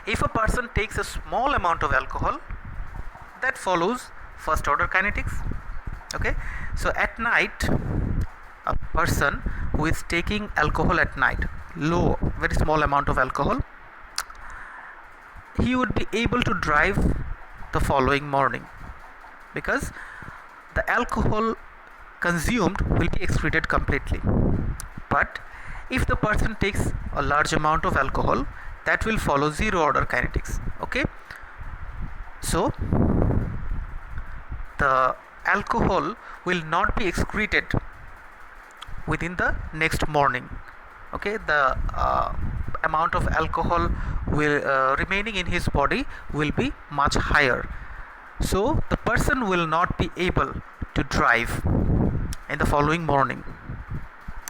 If a person takes a small amount of alcohol, that follows first order kinetics. Okay, so at night, a person who is taking alcohol at night, low, very small amount of alcohol, he would be able to drive the following morning, because the alcohol consumed will be excreted completely. But if the person takes a large amount of alcohol, that will follow zero order kinetics. Okay, so the alcohol will not be excreted within the next morning. Okay, the amount of alcohol will remaining in his body will be much higher, so the person will not be able to drive in the following morning.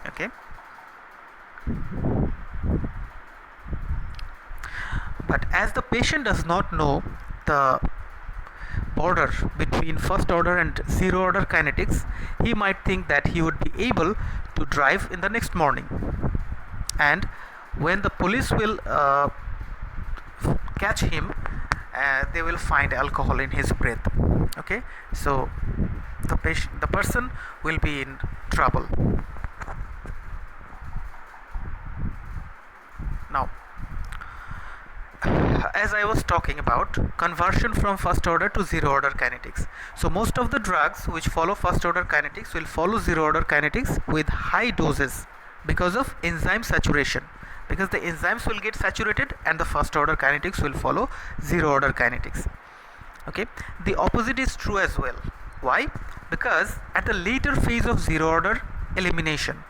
Okay, but as the patient does not know the border between first order and zero order kinetics, he might think that he would be able to drive in the next morning, and when the police will catch him, they will find alcohol in his breath. Okay, so the person will be in trouble. Now, as I was talking about conversion from first order to zero order kinetics, so most of the drugs which follow first order kinetics will follow zero order kinetics with high doses because of enzyme saturation, because the enzymes will get saturated and the first order kinetics will follow zero order kinetics. Okay, the opposite is true as well. Why? Because at the later phase of zero order elimination,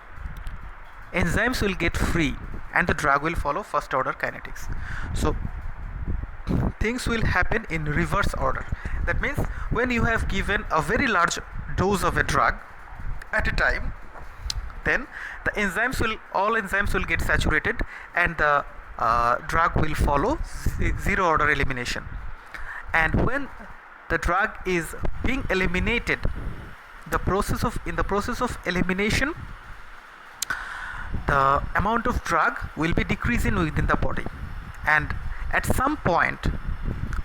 enzymes will get free and the drug will follow first order kinetics. So things will happen in reverse order. That means when you have given a very large dose of a drug at a time, then the all enzymes will get saturated and the drug will follow zero order elimination. And when the drug is being eliminated, in the process of elimination, the amount of drug will be decreasing within the body, and at some point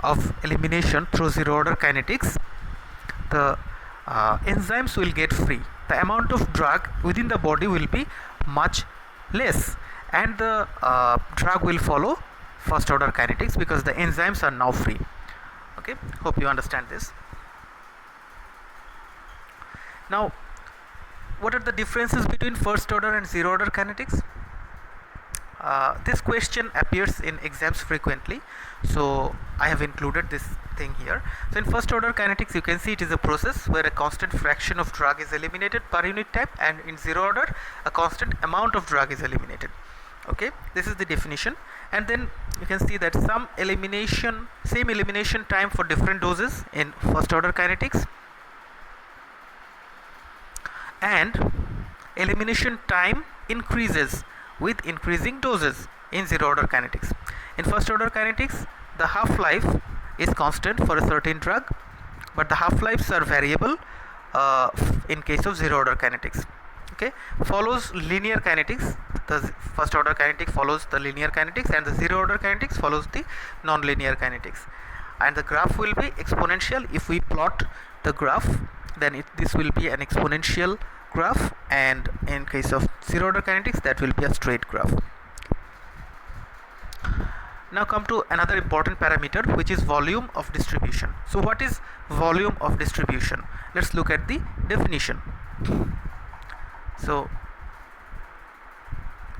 of elimination through zero order kinetics, the enzymes will get free. The amount of drug within the body will be much less, and the drug will follow first order kinetics because the enzymes are now free. Okay, hope you understand this. Now, what are the differences between first order and zero order kinetics? This question appears in exams frequently, so I have included this thing here. So in first order kinetics, you can see it is a process where a constant fraction of drug is eliminated per unit time, and in zero order a constant amount of drug is eliminated. Okay, this is the definition. And then you can see that same elimination time for different doses in first order kinetics, and elimination time increases with increasing doses in zero order kinetics. In first order kinetics, the half-life is constant for a certain drug, but the half-lives are variable in case of zero order kinetics. Okay, follows linear kinetics. The first order kinetic follows the linear kinetics, and the zero order kinetics follows the non-linear kinetics, and the graph will be exponential. If we plot the graph, then this will be an exponential graph, and in case of zero order kinetics, that will be a straight graph. Now come to another important parameter, which is volume of distribution. So what is volume of distribution? Let's look at the definition. So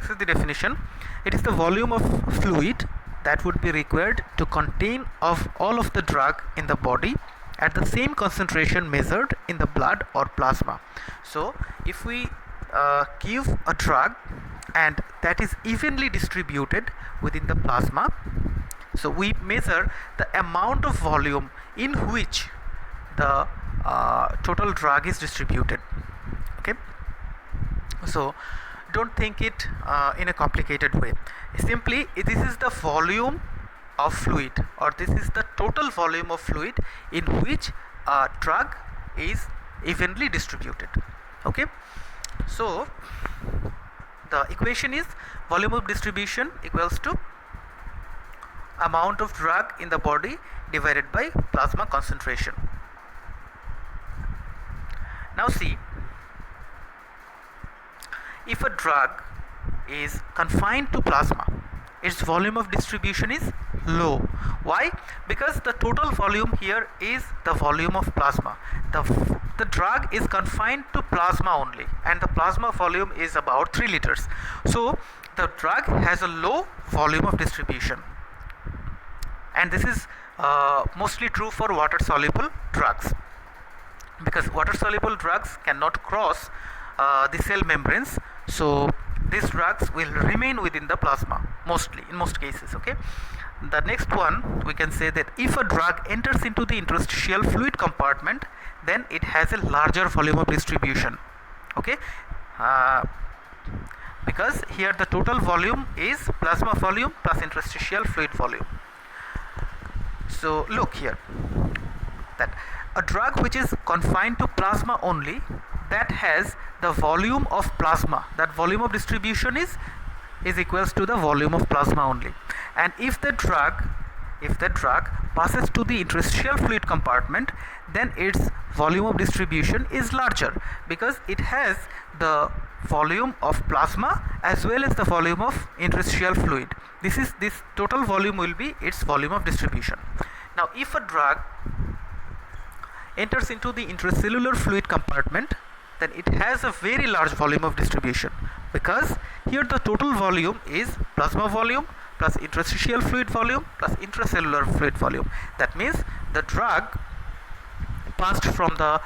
this is the definition. It is the volume of fluid that would be required to contain of all of the drug in the body at the same concentration measured in the blood or plasma. So if we give a drug and that is evenly distributed within the plasma, so we measure the amount of volume in which the total drug is distributed. Okay, so don't think it in a complicated way. Simply, this is the volume of fluid, or this is the total volume of fluid in which a drug is evenly distributed. Okay, so the equation is volume of distribution equals to amount of drug in the body divided by plasma concentration. Now see, if a drug is confined to plasma, its volume of distribution is low. Why? Because the total volume here is the volume of plasma. The drug is confined to plasma only, and the plasma volume is about 3 liters. So the drug has a low volume of distribution, and this is mostly true for water soluble drugs, because water soluble drugs cannot cross the cell membranes, so these drugs will remain within the plasma mostly, in most cases. Okay, the next one, we can say that if a drug enters into the interstitial fluid compartment, then it has a larger volume of distribution. Okay, because here the total volume is plasma volume plus interstitial fluid volume. So look here, that a drug which is confined to plasma only, that has the volume of plasma, that volume of distribution is equals to the volume of plasma only. And if the drug passes to the interstitial fluid compartment, then its volume of distribution is larger, because it has the volume of plasma as well as the volume of interstitial fluid. This total volume will be its volume of distribution. Now if a drug enters into the intracellular fluid compartment, then it has a very large volume of distribution, because here the total volume is plasma volume plus interstitial fluid volume plus intracellular fluid volume. That means the drug passed from the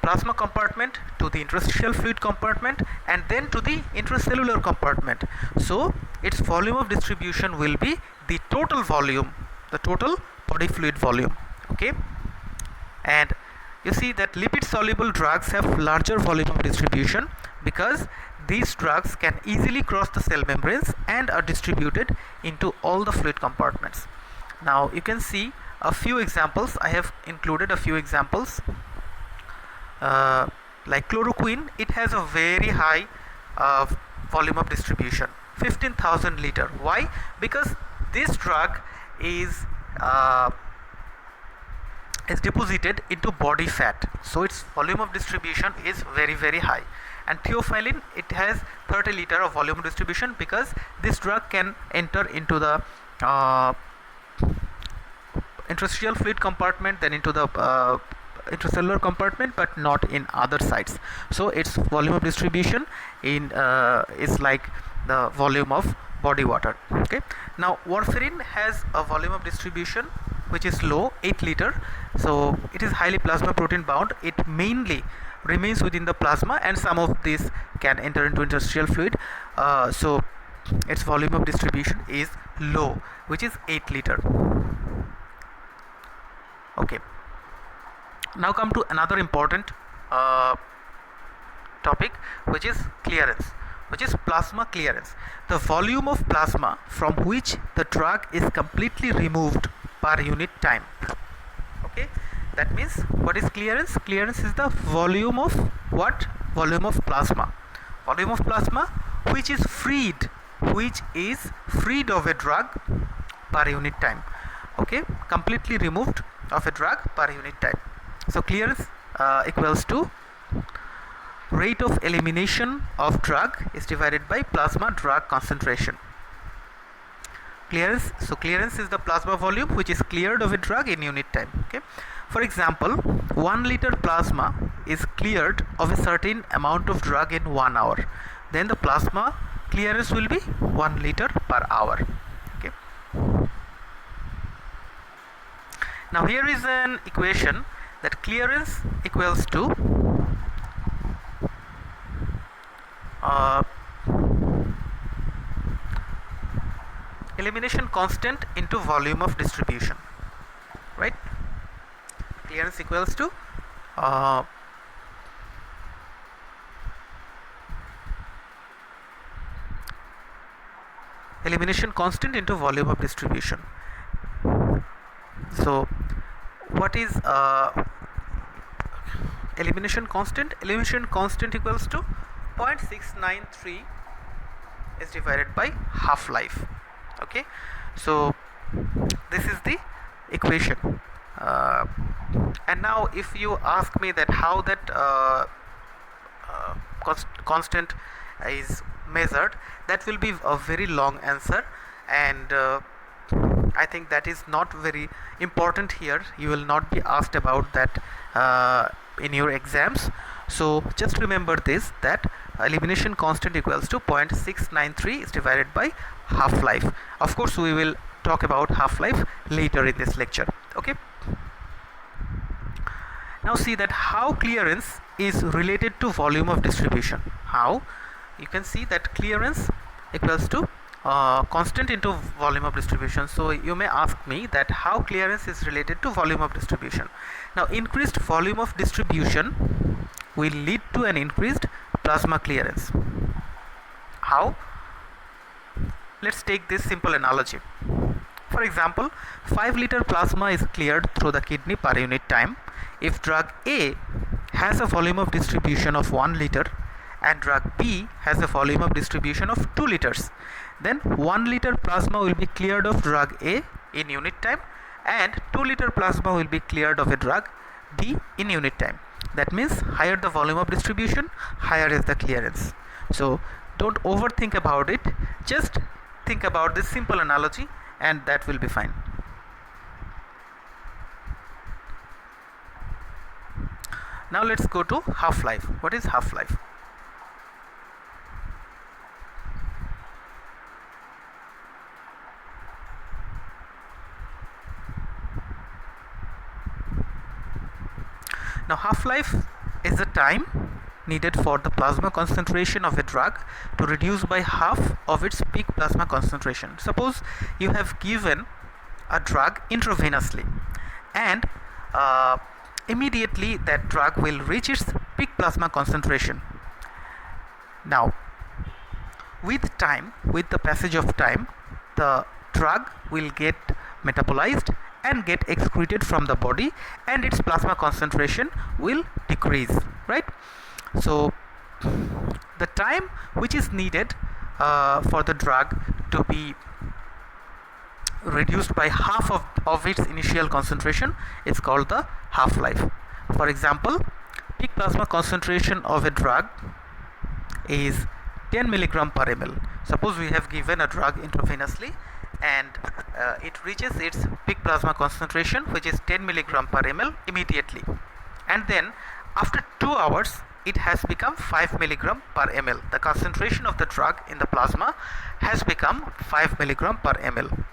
plasma compartment to the interstitial fluid compartment and then to the intracellular compartment. So its volume of distribution will be the total volume, the total body fluid volume. Okay, and you see that lipid soluble drugs have larger volume of distribution, because these drugs can easily cross the cell membranes and are distributed into all the fluid compartments. Now you can see a few examples. I have included a few examples. Like chloroquine, it has a very high volume of distribution, 15,000 liter. Why? Because this drug is deposited into body fat, so its volume of distribution is very high. And theophylline, it has 30 liter of volume distribution, because this drug can enter into the interstitial fluid compartment, then into the intracellular compartment, but not in other sites. So its volume of distribution is like the volume of body water. Okay, now warfarin has a volume of distribution which is low, 8 liter. So it is highly plasma protein bound. It mainly remains within the plasma, and some of this can enter into interstitial fluid. So its volume of distribution is low, which is 8 liter. Okay, now come to another important topic, which is clearance, which is plasma clearance, the volume of plasma from which the drug is completely removed per unit time. Okay, that means what is clearance? Clearance is the volume of what? Volume of plasma. Volume of plasma which is freed of a drug per unit time. Okay, completely removed of a drug per unit time. So clearance equals to rate of elimination of drug is divided by plasma drug concentration. Clearance, so clearance is the plasma volume which is cleared of a drug in unit time. Okay, for example, 1 liter plasma is cleared of a certain amount of drug in 1 hour, then the plasma clearance will be 1 liter per hour. Okay, now here is an equation that clearance equals to elimination constant into volume of distribution, right? Clearance equals to elimination constant into volume of distribution. So what is elimination constant? Elimination constant equals to 0.693 is divided by half-life. Okay, so this is the equation. And now if you ask me that how that constant is measured, that will be a very long answer, and I think that is not very important here. You will not be asked about that in your exams. So just remember this, that elimination constant equals to 0.693 is divided by half-life. Of course we will talk about half-life later in this lecture. Okay, now see that how clearance is related to volume of distribution. How? You can see that clearance equals to constant into volume of distribution. So you may ask me that how clearance is related to volume of distribution. Now increased volume of distribution will lead to an increased plasma clearance. How? Let's take this simple analogy. For example, 5 liter plasma is cleared through the kidney per unit time if drug A has a volume of distribution of 1 liter and drug B has a volume of distribution of 2 liters. Then 1 liter plasma will be cleared of drug A in unit time and 2 liter plasma will be cleared of a drug B in unit time. That means higher the volume of distribution, higher is the clearance. So don't overthink about it, just think about this simple analogy and that will be fine. Now let's go to half-life. What is half-life? Now half-life is the time needed for the plasma concentration of a drug to reduce by half of its peak plasma concentration. Suppose you have given a drug intravenously and immediately that drug will reach its peak plasma concentration. Now with time, with the passage of time, the drug will get metabolized and get excreted from the body and its plasma concentration will decrease, right? So the time which is needed for the drug to be reduced by half of its initial concentration is called the half-life. For example, peak plasma concentration of a drug is 10 milligram per ml. Suppose we have given a drug intravenously and it reaches its peak plasma concentration, which is 10 milligram per ml immediately, and then after 2 hours it has become 5 milligram per ml. The concentration of the drug in the plasma has become 5 milligram per ml.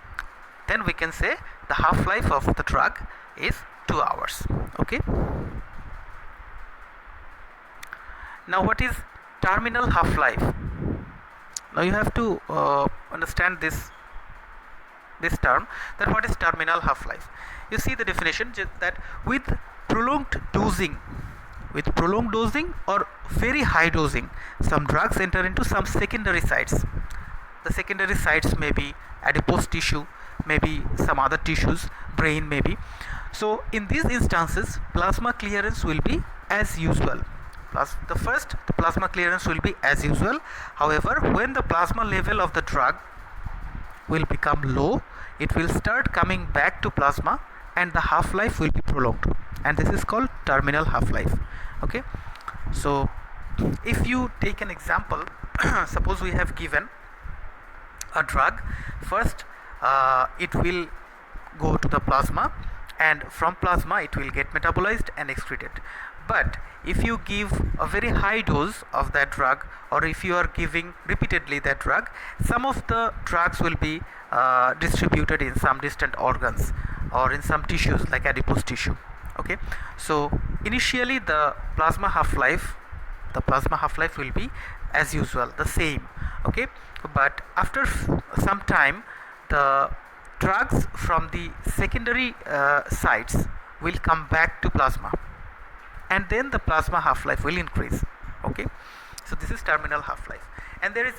Then we can say the half-life of the drug is 2 hours. Okay, now what is terminal half-life? Now you have to understand this term, that what is terminal half-life. You see the definition, that with prolonged dosing or very high dosing, some drugs enter into some secondary sites. The secondary sites may be adipose tissue, maybe some other tissues, brain maybe. So in these instances plasma clearance will be as usual. The plasma clearance will be as usual. However, when the plasma level of the drug will become low, it will start coming back to plasma and the half-life will be prolonged, and this is called terminal half-life. Okay, so if you take an example, suppose we have given a drug, first it will go to the plasma and from plasma it will get metabolized and excreted. But if you give a very high dose of that drug, or if you are giving repeatedly that drug, some of the drugs will be distributed in some distant organs or in some tissues like adipose tissue. Okay, so initially the plasma half-life will be as usual, the same. Okay, but after some time the drugs from the secondary sites will come back to plasma, and then the plasma half-life will increase. Okay, so this is terminal half-life, and there is